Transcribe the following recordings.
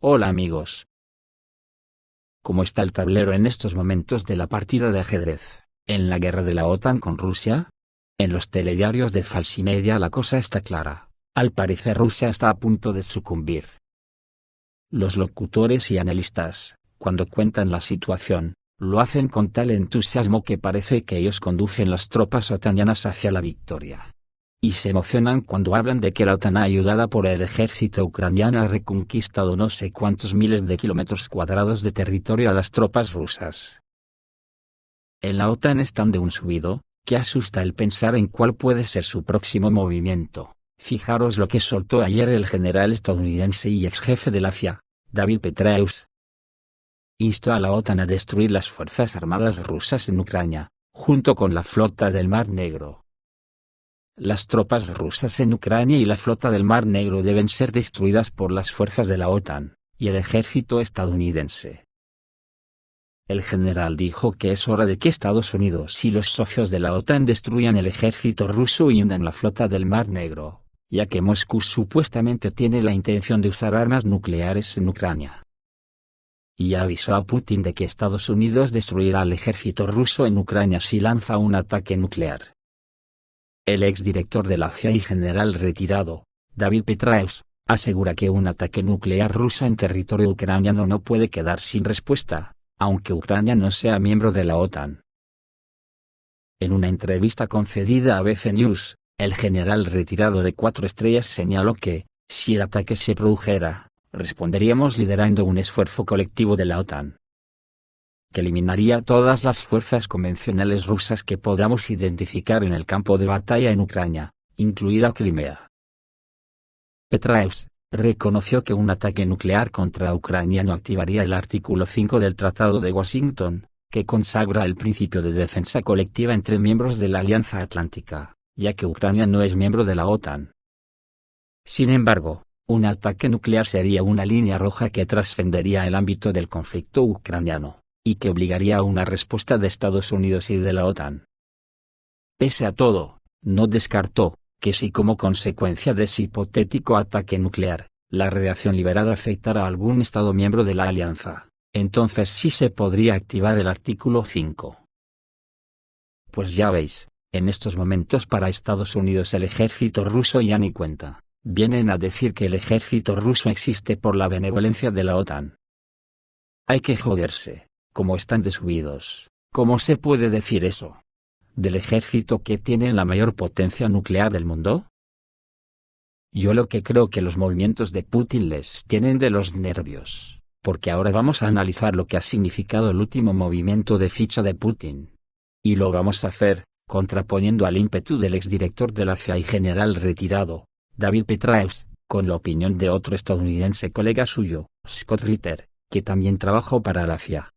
Hola amigos. ¿Cómo está el tablero en estos momentos de la partida de ajedrez, en la guerra de la OTAN con Rusia? En los telediarios de Falsimedia la cosa está clara, al parecer Rusia está a punto de sucumbir. Los locutores y analistas, cuando cuentan la situación, lo hacen con tal entusiasmo que parece que ellos conducen las tropas otanianas hacia la victoria. Y se emocionan cuando hablan de que la OTAN ayudada por el ejército ucraniano ha reconquistado no sé cuántos miles de kilómetros cuadrados de territorio a las tropas rusas. En la OTAN están de un subido, que asusta el pensar en cuál puede ser su próximo movimiento. Fijaros lo que soltó ayer el general estadounidense y ex jefe de la CIA, David Petraeus. Instó a la OTAN a destruir las fuerzas armadas rusas en Ucrania, junto con la flota del Mar Negro. Las tropas rusas en Ucrania y la flota del Mar Negro deben ser destruidas por las fuerzas de la OTAN y el ejército estadounidense. El general dijo que es hora de que Estados Unidos y los socios de la OTAN destruyan el ejército ruso y hundan la flota del Mar Negro, ya que Moscú supuestamente tiene la intención de usar armas nucleares en Ucrania. Y avisó a Putin de que Estados Unidos destruirá al ejército ruso en Ucrania si lanza un ataque nuclear. El exdirector de la CIA y general retirado, David Petraeus, asegura que un ataque nuclear ruso en territorio ucraniano no puede quedar sin respuesta, aunque Ucrania no sea miembro de la OTAN. En una entrevista concedida a ABC News, el general retirado de 4 estrellas señaló que, si el ataque se produjera, responderíamos liderando un esfuerzo colectivo de la OTAN, que eliminaría todas las fuerzas convencionales rusas que podamos identificar en el campo de batalla en Ucrania, incluida Crimea. Petraeus reconoció que un ataque nuclear contra Ucrania no activaría el artículo 5 del Tratado de Washington, que consagra el principio de defensa colectiva entre miembros de la Alianza Atlántica, ya que Ucrania no es miembro de la OTAN. Sin embargo, un ataque nuclear sería una línea roja que trascendería el ámbito del conflicto ucraniano, y que obligaría a una respuesta de Estados Unidos y de la OTAN. Pese a todo, no descartó que si como consecuencia de ese hipotético ataque nuclear, la radiación liberada afectara a algún Estado miembro de la alianza, entonces sí se podría activar el artículo 5. Pues ya veis, en estos momentos para Estados Unidos el ejército ruso ya ni cuenta, vienen a decir que el ejército ruso existe por la benevolencia de la OTAN. Hay que joderse. ¿Cómo están desubidos? ¿Cómo se puede decir eso? ¿Del ejército que tiene la mayor potencia nuclear del mundo? Yo lo que creo que los movimientos de Putin les tienen de los nervios, porque ahora vamos a analizar lo que ha significado el último movimiento de ficha de Putin. Y lo vamos a hacer, contraponiendo al ímpetu del exdirector de la CIA y general retirado, David Petraeus, con la opinión de otro estadounidense colega suyo, Scott Ritter, que también trabajó para la CIA.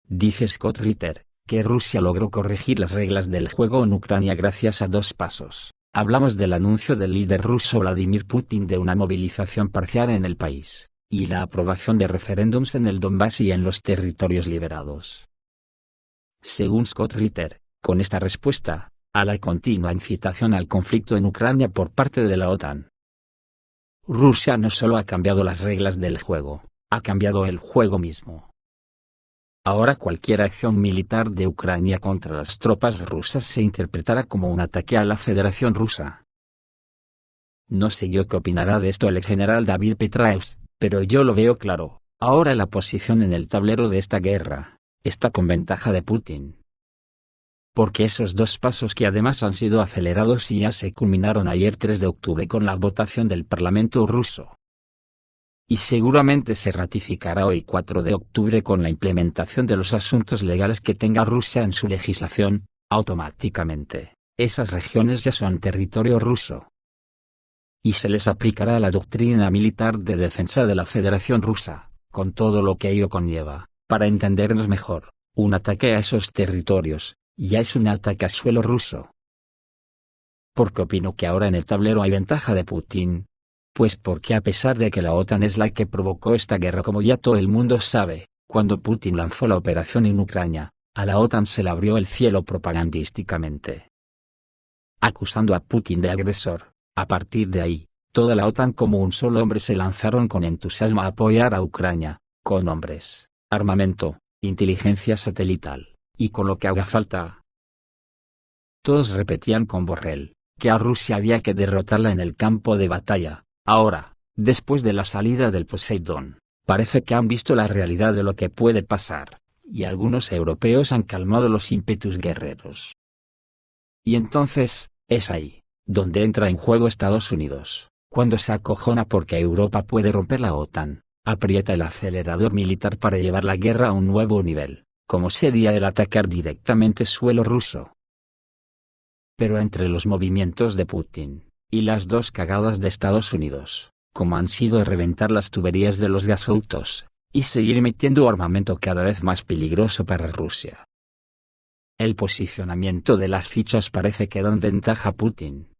Dice Scott Ritter, que Rusia logró corregir las reglas del juego en Ucrania gracias a 2 pasos. Hablamos del anuncio del líder ruso Vladimir Putin de una movilización parcial en el país, y la aprobación de referéndums en el Donbass y en los territorios liberados. Según Scott Ritter, con esta respuesta, a la continua incitación al conflicto en Ucrania por parte de la OTAN, Rusia no solo ha cambiado las reglas del juego, ha cambiado el juego mismo. Ahora cualquier acción militar de Ucrania contra las tropas rusas se interpretará como un ataque a la Federación Rusa. No sé yo qué opinará de esto el exgeneral David Petraeus, pero yo lo veo claro. Ahora la posición en el tablero de esta guerra está con ventaja de Putin. Porque esos 2 pasos que además han sido acelerados y ya se culminaron ayer 3 de octubre con la votación del Parlamento ruso. Y seguramente se ratificará hoy 4 de octubre con la implementación de los asuntos legales que tenga Rusia en su legislación, automáticamente, esas regiones ya son territorio ruso. Y se les aplicará la doctrina militar de defensa de la Federación Rusa, con todo lo que ello conlleva. Para entendernos mejor, un ataque a esos territorios, ya es un ataque a suelo ruso. ¿Por qué opino que ahora en el tablero hay ventaja de Putin? Pues porque a pesar de que la OTAN es la que provocó esta guerra como ya todo el mundo sabe, cuando Putin lanzó la operación en Ucrania, a la OTAN se le abrió el cielo propagandísticamente, acusando a Putin de agresor. A partir de ahí, Toda la OTAN como un solo hombre se lanzaron con entusiasmo a apoyar a Ucrania, con hombres, armamento, inteligencia satelital, y con lo que haga falta. Todos repetían con Borrell, que a Rusia había que derrotarla en el campo de batalla. Ahora, después de la salida del Poseidón, parece que han visto la realidad de lo que puede pasar, y algunos europeos han calmado los ímpetus guerreros. Y entonces, es ahí, donde entra en juego Estados Unidos, cuando se acojona porque Europa puede romper la OTAN, aprieta el acelerador militar para llevar la guerra a un nuevo nivel, como sería el atacar directamente suelo ruso. Pero entre los movimientos de Putin, y las dos cagadas de Estados Unidos, como han sido reventar las tuberías de los gasoductos, y seguir metiendo armamento cada vez más peligroso para Rusia. El posicionamiento de las fichas parece que dan ventaja a Putin.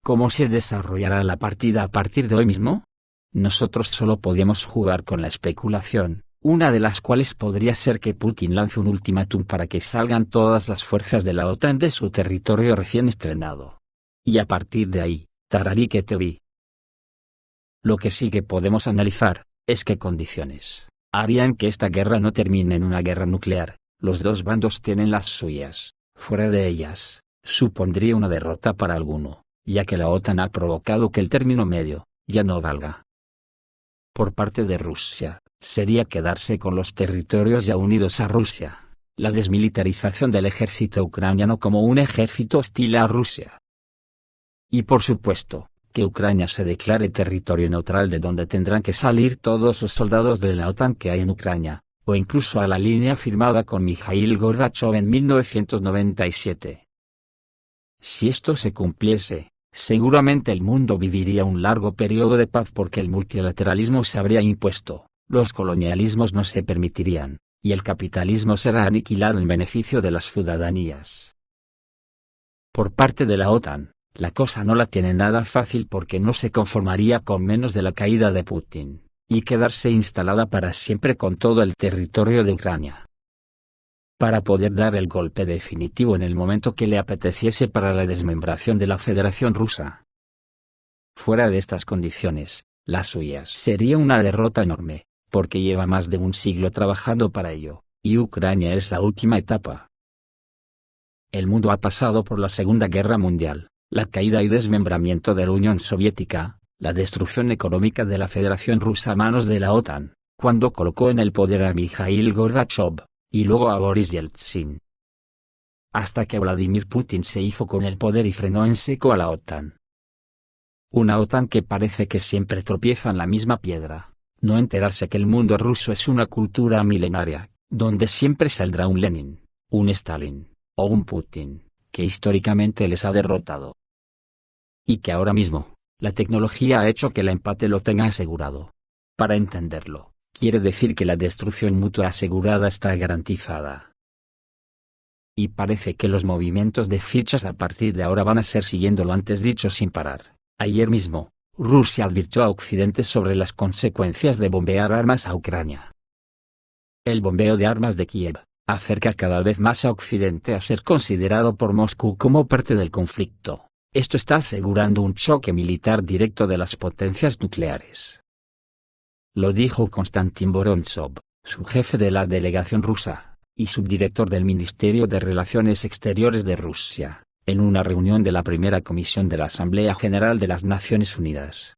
¿Cómo se desarrollará la partida a partir de hoy mismo? Nosotros solo podíamos jugar con la especulación, una de las cuales podría ser que Putin lance un ultimátum para que salgan todas las fuerzas de la OTAN de su territorio recién estrenado. Y a partir de ahí, tararí que te vi. Lo que sí que podemos analizar, es qué condiciones harían que esta guerra no termine en una guerra nuclear. Los dos bandos tienen las suyas, fuera de ellas, supondría una derrota para alguno, ya que la OTAN ha provocado que el término medio, ya no valga. Por parte de Rusia, sería quedarse con los territorios ya unidos a Rusia, la desmilitarización del ejército ucraniano como un ejército hostil a Rusia. Y por supuesto, que Ucrania se declare territorio neutral de donde tendrán que salir todos los soldados de la OTAN que hay en Ucrania, o incluso a la línea firmada con Mikhail Gorbachev en 1997. Si esto se cumpliese, seguramente el mundo viviría un largo periodo de paz porque el multilateralismo se habría impuesto, los colonialismos no se permitirían, y el capitalismo será aniquilado en beneficio de las ciudadanías. Por parte de la OTAN, la cosa no la tiene nada fácil porque no se conformaría con menos de la caída de Putin, y quedarse instalada para siempre con todo el territorio de Ucrania. Para poder dar el golpe definitivo en el momento que le apeteciese para la desmembración de la Federación Rusa. Fuera de estas condiciones, las suyas sería una derrota enorme, porque lleva más de un siglo trabajando para ello, y Ucrania es la última etapa. El mundo ha pasado por la Segunda Guerra Mundial, la caída y desmembramiento de la Unión Soviética, la destrucción económica de la Federación Rusa a manos de la OTAN, cuando colocó en el poder a Mikhail Gorbachev, y luego a Boris Yeltsin. Hasta que Vladimir Putin se hizo con el poder y frenó en seco a la OTAN. Una OTAN que parece que siempre tropieza en la misma piedra, no enterarse que el mundo ruso es una cultura milenaria, donde siempre saldrá un Lenin, un Stalin, o un Putin, que históricamente les ha derrotado. Y que ahora mismo, la tecnología ha hecho que el empate lo tenga asegurado. Para entenderlo, quiere decir que la destrucción mutua asegurada está garantizada. Y parece que los movimientos de fichas a partir de ahora van a ser siguiendo lo antes dicho sin parar. Ayer mismo, Rusia advirtió a Occidente sobre las consecuencias de bombear armas a Ucrania. El bombeo de armas de Kiev acerca cada vez más a Occidente a ser considerado por Moscú como parte del conflicto. Esto está asegurando un choque militar directo de las potencias nucleares. Lo dijo Konstantin Vorontsov, subjefe de la delegación rusa, y subdirector del Ministerio de Relaciones Exteriores de Rusia, en una reunión de la primera comisión de la Asamblea General de las Naciones Unidas.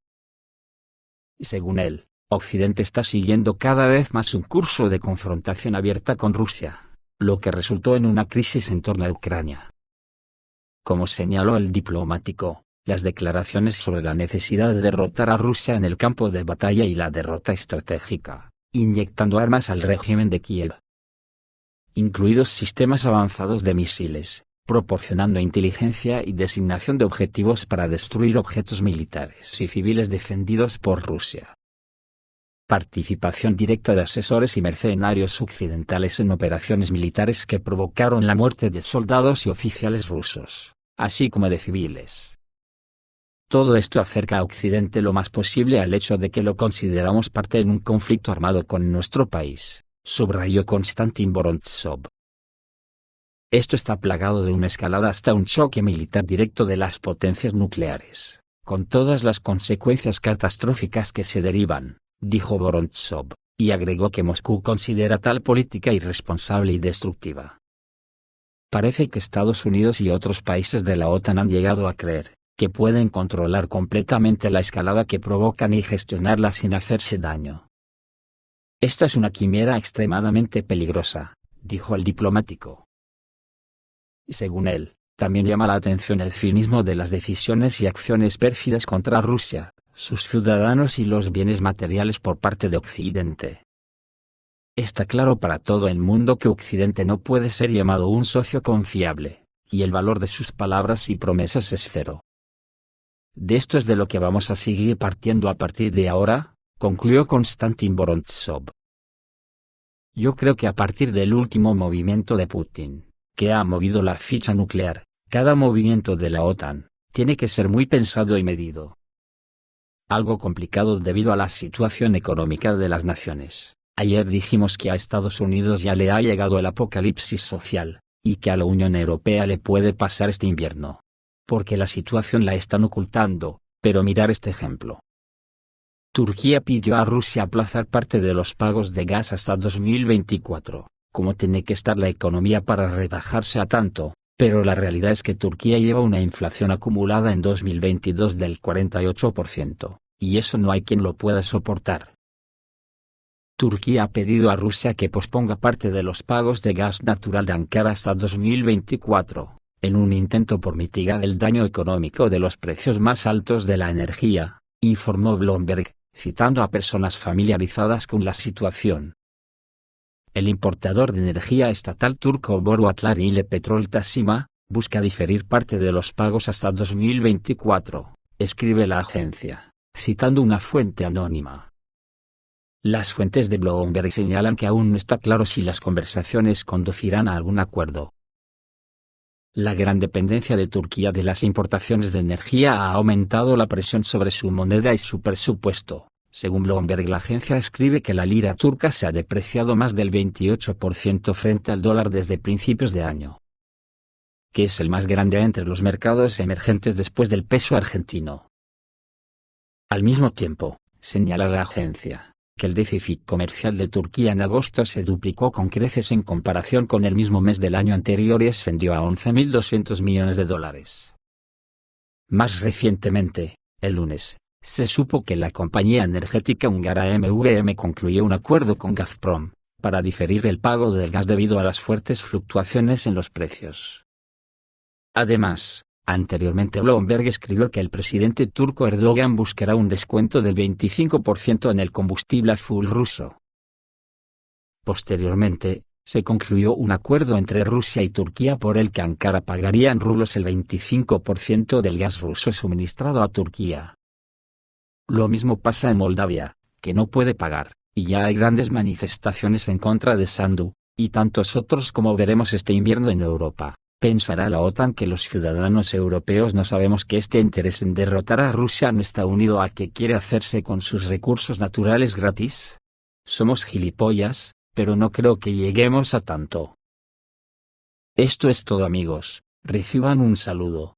Según él, Occidente está siguiendo cada vez más un curso de confrontación abierta con Rusia, lo que resultó en una crisis en torno a Ucrania. Como señaló el diplomático, las declaraciones sobre la necesidad de derrotar a Rusia en el campo de batalla y la derrota estratégica, inyectando armas al régimen de Kiev, incluidos sistemas avanzados de misiles, proporcionando inteligencia y designación de objetivos para destruir objetos militares y civiles defendidos por Rusia. Participación directa de asesores y mercenarios occidentales en operaciones militares que provocaron la muerte de soldados y oficiales rusos, así como de civiles. Todo esto acerca a Occidente lo más posible al hecho de que lo consideramos parte en un conflicto armado con nuestro país, subrayó Konstantin Vorontsov. Esto está plagado de una escalada hasta un choque militar directo de las potencias nucleares, con todas las consecuencias catastróficas que se derivan, dijo Vorontsov, y agregó que Moscú considera tal política irresponsable y destructiva. Parece que Estados Unidos y otros países de la OTAN han llegado a creer que pueden controlar completamente la escalada que provocan y gestionarla sin hacerse daño. Esta es una quimera extremadamente peligrosa, dijo el diplomático. Según él, también llama la atención el cinismo de las decisiones y acciones pérfidas contra Rusia, sus ciudadanos y los bienes materiales por parte de Occidente. Está claro para todo el mundo que Occidente no puede ser llamado un socio confiable, y el valor de sus palabras y promesas es cero. De esto es de lo que vamos a seguir partiendo a partir de ahora, concluyó Konstantin Vorontsov. Yo creo que a partir del último movimiento de Putin, que ha movido la ficha nuclear, cada movimiento de la OTAN tiene que ser muy pensado y medido. Algo complicado debido a la situación económica de las naciones. Ayer dijimos que a Estados Unidos ya le ha llegado el apocalipsis social, y que a la Unión Europea le puede pasar este invierno. Porque la situación la están ocultando, pero mirar este ejemplo. Turquía pidió a Rusia aplazar parte de los pagos de gas hasta 2024, como tiene que estar la economía para rebajarse a tanto, pero la realidad es que Turquía lleva una inflación acumulada en 2022 del 48%, y eso no hay quien lo pueda soportar. Turquía ha pedido a Rusia que posponga parte de los pagos de gas natural de Ankara hasta 2024, en un intento por mitigar el daño económico de los precios más altos de la energía, informó Bloomberg, citando a personas familiarizadas con la situación. El importador de energía estatal turco Boru Atlar ile Petrol Taşıma busca diferir parte de los pagos hasta 2024, escribe la agencia, citando una fuente anónima. Las fuentes de Bloomberg señalan que aún no está claro si las conversaciones conducirán a algún acuerdo. La gran dependencia de Turquía de las importaciones de energía ha aumentado la presión sobre su moneda y su presupuesto. Según Bloomberg, la agencia escribe que la lira turca se ha depreciado más del 28% frente al dólar desde principios de año, que es el más grande entre los mercados emergentes después del peso argentino. Al mismo tiempo, señala la agencia, que el déficit comercial de Turquía en agosto se duplicó con creces en comparación con el mismo mes del año anterior y ascendió a 11.200 millones de dólares. Más recientemente, el lunes, se supo que la compañía energética húngara MVM concluyó un acuerdo con Gazprom, para diferir el pago del gas debido a las fuertes fluctuaciones en los precios. Además, anteriormente Bloomberg escribió que el presidente turco Erdogan buscará un descuento del 25% en el combustible fuel ruso. Posteriormente, se concluyó un acuerdo entre Rusia y Turquía por el que Ankara pagaría en rublos el 25% del gas ruso suministrado a Turquía. Lo mismo pasa en Moldavia, que no puede pagar, y ya hay grandes manifestaciones en contra de Sandu, y tantos otros como veremos este invierno en Europa. ¿Pensará la OTAN que los ciudadanos europeos no sabemos que este interés en derrotar a Rusia no está unido a que quiere hacerse con sus recursos naturales gratis? Somos gilipollas, pero no creo que lleguemos a tanto. Esto es todo, amigos, reciban un saludo.